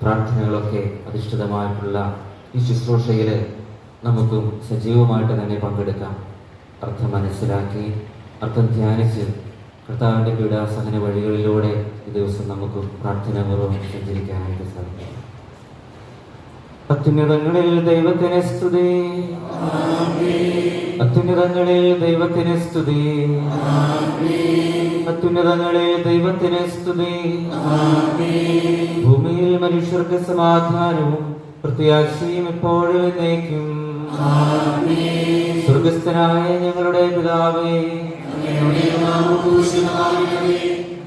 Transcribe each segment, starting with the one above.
പ്രാർത്ഥനകളൊക്കെ അധിഷ്ഠിതമായിട്ടുള്ള ഈ ശുശ്രൂഷയിൽ നമുക്കും സജീവമായിട്ട് തന്നെ പങ്കെടുക്കാം. അർത്ഥം മനസ്സിലാക്കി, അർത്ഥം ധ്യാനിച്ച് കർത്താവിൻ്റെ പീഡാസഹന വഴികളിലൂടെ ഈ ദിവസം നമുക്ക് പ്രാർത്ഥനാപൂർവ്വം സഞ്ചരിക്കാനായിട്ട് സാധിക്കും. അത്യുന്നതങ്ങളിൽ ദൈവത്തിന് സ്തുതി, അത്യുന്നതങ്ങളിൽ ദൈവത്തിന് സ്തുതി, അത്യുന്നതങ്ങളിൽ ദൈവത്തിന് സ്തുതി. ഭൂമിയിൽ മനുഷ്യർക്ക് സമാധാനവും പ്രത്യാശയും എപ്പോഴും എന്നേക്കും. സ്വർഗസ്ഥനായ ഞങ്ങളുടെ പിതാവേ, അങ്ങയുടെ നാമം പൂജിതമാകണമേ,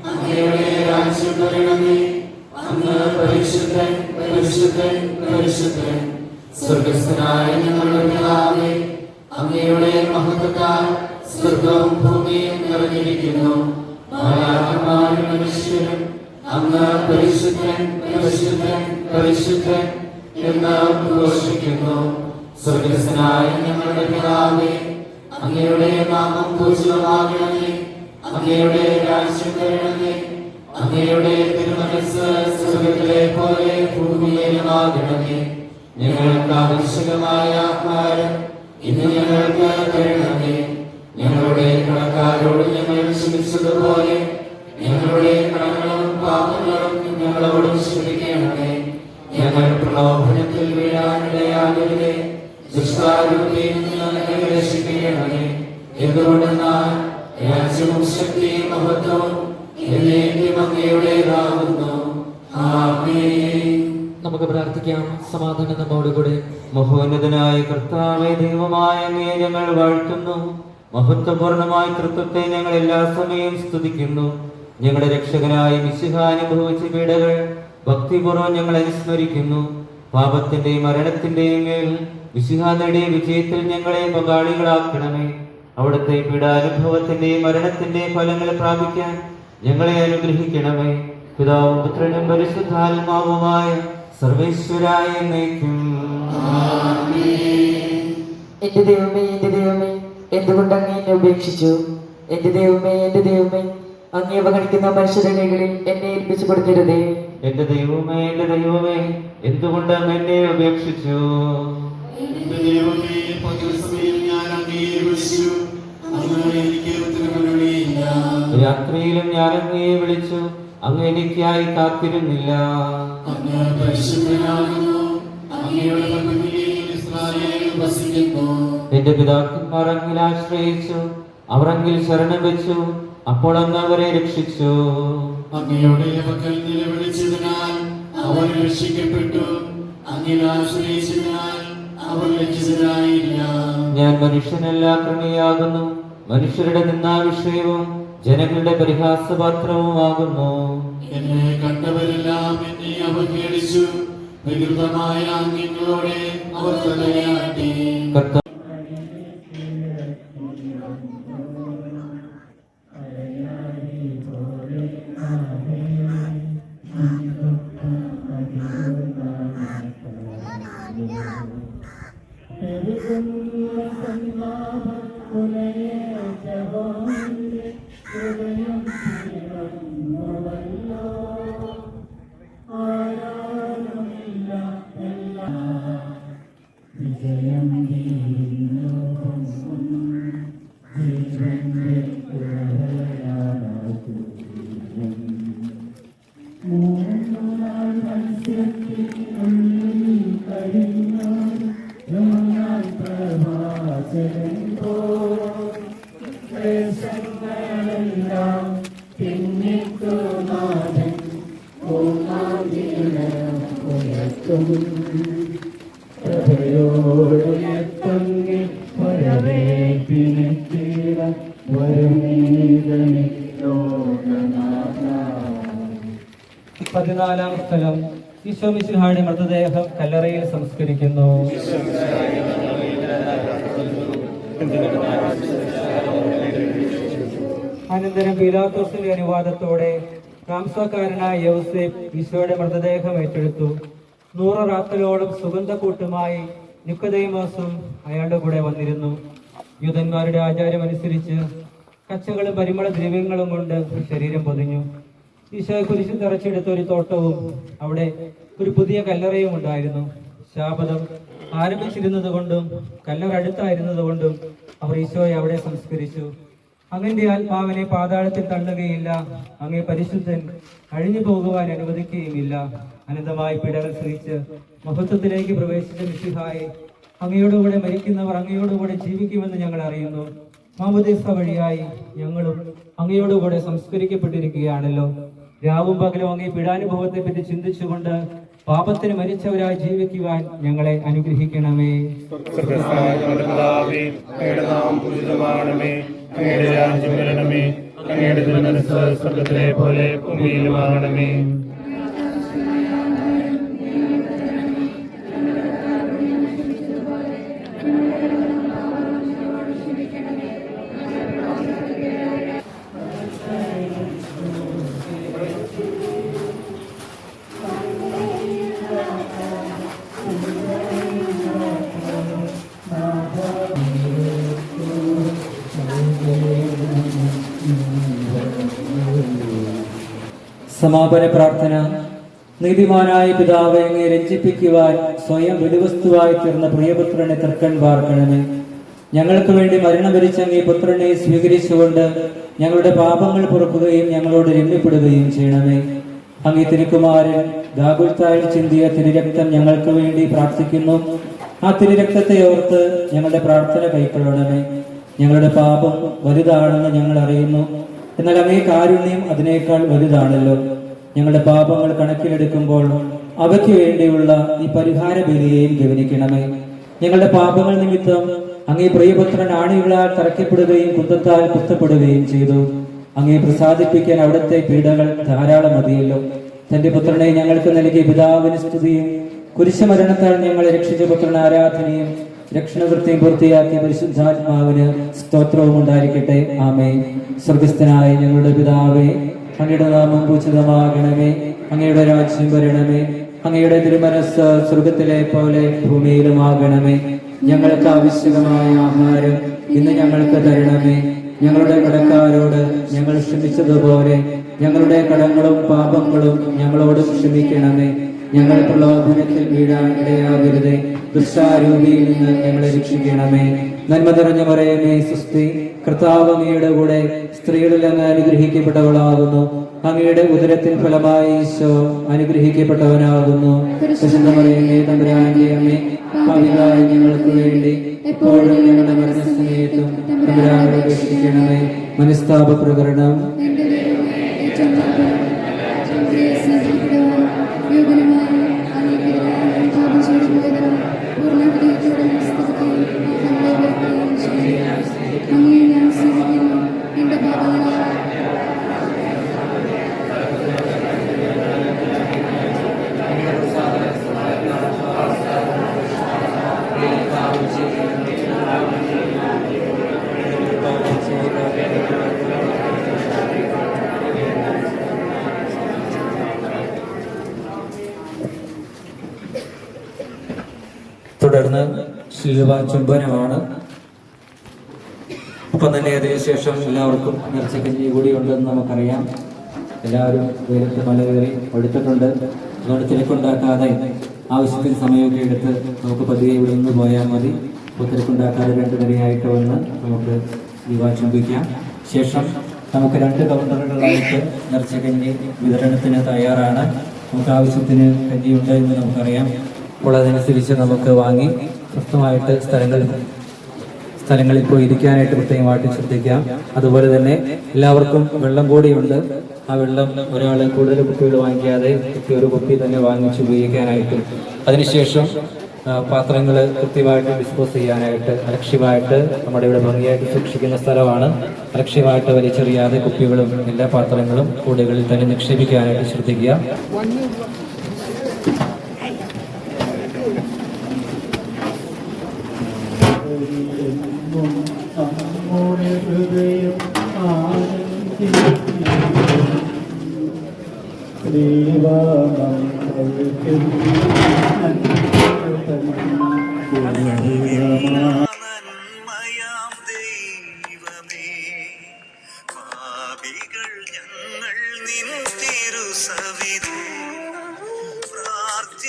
അങ്ങയുടെ രാജ്യം വരണമേ, അങ്ങ് പരിശുദ്ധൻ പരിശുദ്ധൻ പരിശുദ്ധൻ. സ്വർഗസ്ഥനായ ഞങ്ങളുടെ പിതാവേ, അങ്ങയുടെ മഹത്വത്താൽ സ്വർഗവും ഭൂമിയും നിറഞ്ഞിരിക്കുന്നു. മാലാഖമാരും മനുഷ്യരും അങ്ങ് പരിശുദ്ധൻ പരിശുദ്ധൻ പരിശുദ്ധൻ എന്ന് ഘോഷിക്കുന്നു. സ്വർഗസ്ഥനായ ഞങ്ങളുടെ പിതാവേ, അങ്ങയുടെ നാമം പൂജിതമാകണമേ, അങ്ങയുടെ രാജ്യം വരണമേ, അങ്ങയുടെ തിരുമനസ്സ് സ്വർഗ്ഗത്തിലെ പോലെ ഭൂമിയിലുമാകണമേ. ഞങ്ങൾക്ക് ആവശ്യമായ ആഹാരം ഇന്ന് ഞങ്ങൾക്ക് തരണമേ. ഞങ്ങളുടെ കടക്കാരോട് ഞങ്ങൾ ക്ഷമിച്ചതുപോലെ ഞങ്ങളുടെ കടങ്ങളും പാപങ്ങളും ഞങ്ങളോടും ക്ഷമിക്കണമേ. ഞങ്ങൾ പ്രലോഭനത്തിൽ വീഴാനിടയാകരുതേ, ദുഷ്ടാരൂപിയിൽ നിന്ന് ഞങ്ങളെ രക്ഷിക്കണമേ. എന്തുകൊണ്ടെന്നാൽ രാജ്യവും ശക്തിയും മഹത്വവും എന്നേക്കും അങ്ങയുടേതാകുന്നു. ആമേൻ. നമുക്ക് പ്രാർത്ഥിക്കാം. സമാധാനം നമ്മോടുകൂടെ. മഹോന്നതനായ കർത്താവേ, ദൈവമായ അങ്ങയെ ഞങ്ങൾ വാഴ്ത്തുന്നു. മഹത്വപൂർണമായ കൃത്യത്തെ ഞങ്ങൾ എല്ലാ സമയവും സ്തുതിക്കുന്നു. ഞങ്ങളുടെ രക്ഷകനായ മിശിഹാ അനുഭവിച്ച പീഡകൾ ഭക്തിപൂർവ്വം ഞങ്ങൾ അനുസ്മരിക്കുന്നു. പാപത്തിന്റെയും മരണത്തിന്റെയും മേൽ മിശിഹാ നേടിയ വിജയത്തിൽ ഞങ്ങളെ പങ്കാളികളാക്കണമേ. അവിടുത്തെ പീഡാനുഭവത്തിന്റെയും മരണത്തിന്റെയും ഫലങ്ങൾ പ്രാപിക്കാൻ ഞങ്ങളെ അനുഗ്രഹിക്കണമേ. പിതാവും പുത്രനും പരിശുദ്ധാത്മാവുമായ സർവേശ്വരായ എന്നേക്കും. എന്റെ ദൈവമേ, എന്റെ ദൈവമേ, എന്തുകൊണ്ട് അങ്ങ് എന്നെ ഉപേക്ഷിച്ചു? എന്റെ ദൈവമേ, എന്റെ ദൈവമേ, അങ്ങേ അവഗണിക്കുന്ന മനുഷ്യരുടെ കൈകളിൽ എന്നെ ഏൽപ്പിച്ചു കൊടുക്കരുതേ. എന്റെ ദൈവമേ, എന്റെ ദൈവമേ, എന്തുകൊണ്ട് അങ്ങ് എന്നെ ഉപേക്ഷിച്ചു? രാത്രിയിലും ഞാൻ അങ്ങയെ വിളിച്ചു, അങ്ങ് എനിക്കായി കാത്തിരുന്നില്ല. എന്റെ പിതാക്കന്മാർ അങ്ങിൽ ആശ്രയിച്ചു, അവർ അങ്ങിൽ ശരണം വെച്ചു, അപ്പോൾ അങ്ങ് അവരെ രക്ഷിച്ചു. അങ്ങയുടെ പക്കൽ നിലവിളിച്ചതിനാൽ അവർ രക്ഷിക്കപ്പെട്ടു, അങ്ങിൽ ആശ്രയിച്ചതിനാൽ അവർ ലജ്ജിതരായില്ല. ഞാൻ മനുഷ്യനല്ല, കൃമിയാകുന്നു, മനുഷ്യരുടെ നിന്ദാവിഷയവും ജനങ്ങളുടെ പരിഹാസപാത്രവുമാകുന്നു. എന്നെ കണ്ടവരെല്ലാം എന്നെ അവഹേളിച്ചു, വികൃതമായ അങ്ങിങ്ങളോടെ അവർ തലയാട്ടി. പതിനാലാം സ്ഥലം. ഈശോ മിശിഹായുടെ മൃതദേഹം കല്ലറയിൽ സംസ്കരിക്കുന്നു. അനന്തരം പീലാത്തോസിന്റെ അനുവാദത്തോടെ കാംസക്കാരനായ യൗസേപ്പ് ഈശോയുടെ മൃതദേഹം ഏറ്റെടുത്തു. 100 റാത്തലോളം സുഗന്ധക്കൂട്ടുമായി നിക്കോദേമോസും അയാളുടെ കൂടെ വന്നിരുന്നു. യൂദന്മാരുടെ ആചാരമനുസരിച്ച് കച്ചകളും പരിമള ദ്രവ്യങ്ങളും കൊണ്ട് ശരീരം പൊതിഞ്ഞു. ഈശോയെ കുരിശിൽ തറച്ചെടുത്ത ഒരു തോട്ടവും അവിടെ ഒരു പുതിയ കല്ലറയും ഉണ്ടായിരുന്നു. ശാപതം ആരംഭിച്ചിരുന്നത് കൊണ്ടും കല്ലറ അടുത്തായിരുന്നത് കൊണ്ടും അവർ ഈശോയെ അവിടെ സംസ്കരിച്ചു. അങ്ങന്റെ ആത്മാവിനെ പാതാളത്തിൽ തള്ളുകയില്ല, അങ്ങേ പരിശുദ്ധൻ അഴിഞ്ഞു പോകുവാൻ അനുവദിക്കുകയുമില്ല. അനന്തമായി പീഡകൾ സഹിച്ച് മഹത്വത്തിലേക്ക് പ്രവേശിച്ച മിശിഹായെ, അങ്ങയോടുകൂടെ മരിക്കുന്നവർ അങ്ങയോടുകൂടെ ജീവിക്കുമെന്ന് ഞങ്ങൾ അറിയുന്നു. മാമോദീസ വഴിയായി ഞങ്ങളും അങ്ങയോടുകൂടെ സംസ്കരിക്കപ്പെട്ടിരിക്കുകയാണല്ലോ. രാവും പകലും അങ്ങേ പീഡാനുഭവത്തെ പറ്റി ചിന്തിച്ചുകൊണ്ട് പാപത്തിന് മരിച്ചവരായി ജീവിക്കുവാൻ ഞങ്ങളെ അനുഗ്രഹിക്കണമേ. അങ്ങയുടെ രാജ്യം വരണമേ, അങ്ങയുടെ തിരുമനസ്സ് സ്വർഗ്ഗത്തിലെ പോലെ ഭൂമിയിലുമാകണമേ. സമാപന പ്രാർത്ഥന. നീതിമാനായ പിതാവെ, അങ്ങയെ രഞ്ജിപ്പിക്കുവാൻ സ്വയം വെടിവസ്തുവായി തീർന്ന പ്രിയപുത്രനെ തൃക്കൺ പാർക്കണമേ. ഞങ്ങൾക്ക് വേണ്ടി മരണം വരിച്ച അങ്ങേ പുത്രനെ സ്വീകരിച്ചുകൊണ്ട് ഞങ്ങളുടെ പാപങ്ങൾ പൊറുക്കുകയും ഞങ്ങളോട് രമ്യപ്പെടുകയും ചെയ്യണമേ. അങ്ങേ തിരുക്കുമാരൻ ഗാഗുൽത്തായിൽ ചിന്തിയ തിരുരക്തം ഞങ്ങൾക്ക് വേണ്ടി പ്രാർത്ഥിക്കുന്നു. ആ തിരുരക്തത്തെ ഓർത്ത് ഞങ്ങളുടെ പ്രാർത്ഥന കൈക്കൊള്ളണമേ. ഞങ്ങളുടെ പാപം വലുതാണെന്ന് ഞങ്ങൾ അറിയുന്നു, എന്നാൽ അങ്ങേ കാരുണ്യം അതിനേക്കാൾ വലുതാണല്ലോ. ഞങ്ങളുടെ പാപങ്ങൾ കണക്കിലെടുക്കുമ്പോൾ അവയ്ക്ക് വേണ്ടിയുള്ള ഈ പരിഹാര ബലിയെയും ഗവനിക്കണമേ. ഞങ്ങളുടെ പാപങ്ങൾ നിമിത്തം അങ്ങേ പ്രിയപുത്രൻ ആണികളാൽ തറയ്ക്കപ്പെടുകയും കുന്തത്താൽ കുത്തപ്പെടുകയും ചെയ്തു. അങ്ങേ പ്രസാദിപ്പിക്കാൻ അവിടുത്തെ പീഡകൾ ധാരാളം മതിയല്ലോ. തന്റെ പുത്രനെ ഞങ്ങൾക്ക് നൽകിയ പിതാവിന് സ്തുതിയും കുരിശുമരണത്താൽ ഞങ്ങളെ രക്ഷിച്ച പുത്രൻ ആരാധനയും രക്ഷണകൃത്യം പൂർത്തിയാക്കിയ പരിശുദ്ധാത്മാവിന് സ്തോത്രവും ഉണ്ടായിരിക്കട്ടെ. ആമേൻ. സ്വർഗസ്ഥനായ ഞങ്ങളുടെ പിതാവേ, അങ്ങയുടെ നാമം പൂജിതമാകണമേ. അങ്ങയുടെ രാജ്യം വരണമേ. അങ്ങയുടെ തിരുമനസ്സ് സ്വർഗത്തിലെ പോലെ ഭൂമിയിലുമാകണമേ. ഞങ്ങൾക്ക് ആവശ്യമായ ആഹാരം ഇന്ന് ഞങ്ങൾക്ക് തരണമേ. ഞങ്ങളുടെ കടക്കാരോട് ഞങ്ങൾ ക്ഷമിച്ചതുപോലെ ഞങ്ങളുടെ കടങ്ങളും പാപങ്ങളും ഞങ്ങളോട് ക്ഷമിക്കണമേ. ഞങ്ങൾ പ്രലോഭനത്തിൽ വീഴാൻ ഇടയാകരുതേ, ദുഷ്ടാരൂപിയിൽ നിന്ന് ഞങ്ങളെ രക്ഷിക്കണമേ. നന്മ നിറഞ്ഞ മറിയമേ, സ്വസ്തി, കർത്താവ് അങ്ങയുടെ കൂടെ സ്ത്രീകളിൽ അങ്ങ് അനുഗ്രഹിക്കപ്പെട്ടവളാകുന്നു. അങ്ങയുടെ ഉദരത്തിൻ ഫലമായി ഈശോ അനുഗ്രഹിക്കപ്പെട്ടവനാകുന്നു. പരിശുദ്ധ മറിയമേ, തമ്പുരാന്റെ അമ്മേ, പാപികളായ ഞങ്ങൾക്ക് വേണ്ടി എപ്പോഴും ഞങ്ങളുടെ മരണസമയത്തും തമ്പുരാനോട് അപേക്ഷിക്കണമേ. മനസ്താപ പ്രകരണം. തുടർന്ന് ശിലുവ ചുംബനമാണ്. ഒപ്പം തന്നെ അതിനുശേഷം എല്ലാവർക്കും നേർച്ചക്കഞ്ഞി കൂടി ഉണ്ടെന്ന് നമുക്കറിയാം. എല്ലാവരും വെയിലത്ത് മല കയറി എടുത്തിട്ടുണ്ട്. അതുകൊണ്ട് തിരക്കുണ്ടാക്കാതെ ആവശ്യത്തിന് സമയമൊക്കെ എടുത്ത് നമുക്ക് പതിയെ ഇവിടെ നിന്ന് പോയാൽ മതി. അപ്പോൾ തിരക്കുണ്ടാക്കാതെ 2 നിരയായിട്ട് വന്ന് നമുക്ക് ശിലുവ ചുംബിക്കാം. ശേഷം നമുക്ക് 2 കൗണ്ടറുകളായിട്ട് നേർച്ചക്കഞ്ഞി വിതരണത്തിന് തയ്യാറാണ്. നമുക്ക് ആവശ്യത്തിന് കഞ്ഞിയുണ്ട് എന്ന് നമുക്കറിയാം. അപ്പോൾ അതനുസരിച്ച് നമുക്ക് വാങ്ങി സ്വസ്ഥമായിട്ട് സ്ഥലങ്ങളിൽ പോയി ഇരിക്കാനായിട്ട് പ്രത്യേകമായിട്ട് ശ്രദ്ധിക്കാം. അതുപോലെ തന്നെ എല്ലാവർക്കും വെള്ളം കൂടിയുണ്ട്. ആ വെള്ളം ഒരാൾ കൂടുതൽ കുപ്പികൾ വാങ്ങിക്കാതെ ഒരു കുപ്പി തന്നെ വാങ്ങിച്ച് ഉപയോഗിക്കാനായിട്ടും അതിനുശേഷം പാത്രങ്ങൾ കൃത്യമായിട്ട് ഡിസ്പോസ് ചെയ്യാനായിട്ട് അലക്ഷ്യമായിട്ട് നമ്മുടെ ഇവിടെ ഭംഗിയായിട്ട് സൂക്ഷിക്കുന്ന സ്ഥലമാണ്. അലക്ഷ്യമായിട്ട് വലിച്ചെറിയാതെ കുപ്പികളും എല്ലാ പാത്രങ്ങളും കൂടുകളിൽ തന്നെ നിക്ഷേപിക്കാനായിട്ട് ശ്രദ്ധിക്കുക. ഹൃദയം നന്മയാം ദൈവമേ, പാപികൾ ഞങ്ങൾ നിൻ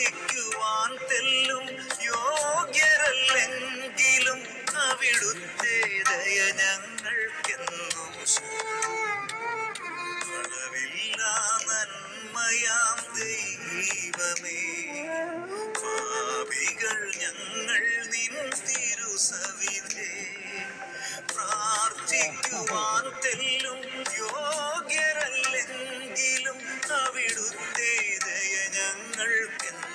പ്രാർത്ഥിക്കുവാൻ തെല്ലും യോഗ്യരല്ലെങ്കിലും അവിടുത്തെ ദയ ഞങ്ങൾക്കെന്നും അളവില്ലാ നന്മയാം ദൈവമേ, പാപികൾ ഞങ്ങൾ നിൻ തിരുസവിധേ പ്രാർത്ഥിക്കുവാൻ തെല്ലും യോഗ്യരല്ലെങ്കിലും അവിടുത്തെ ദയ ഞങ്ങൾക്കെന്നും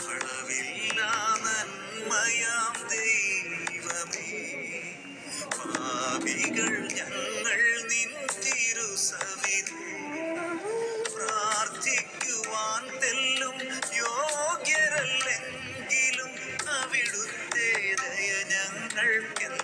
അളവില്ലാ നന്മയാം ദൈവമേ, പാപികൾ ഞങ്ങൾ നിൻ തിരുസവിധേ പ്രാർത്ഥിക്കുവാൻ തെല്ലും യോഗ്യരല്ലെങ്കിലും അവിടുത്തെ ദയ ഞങ്ങൾക്കെന്നും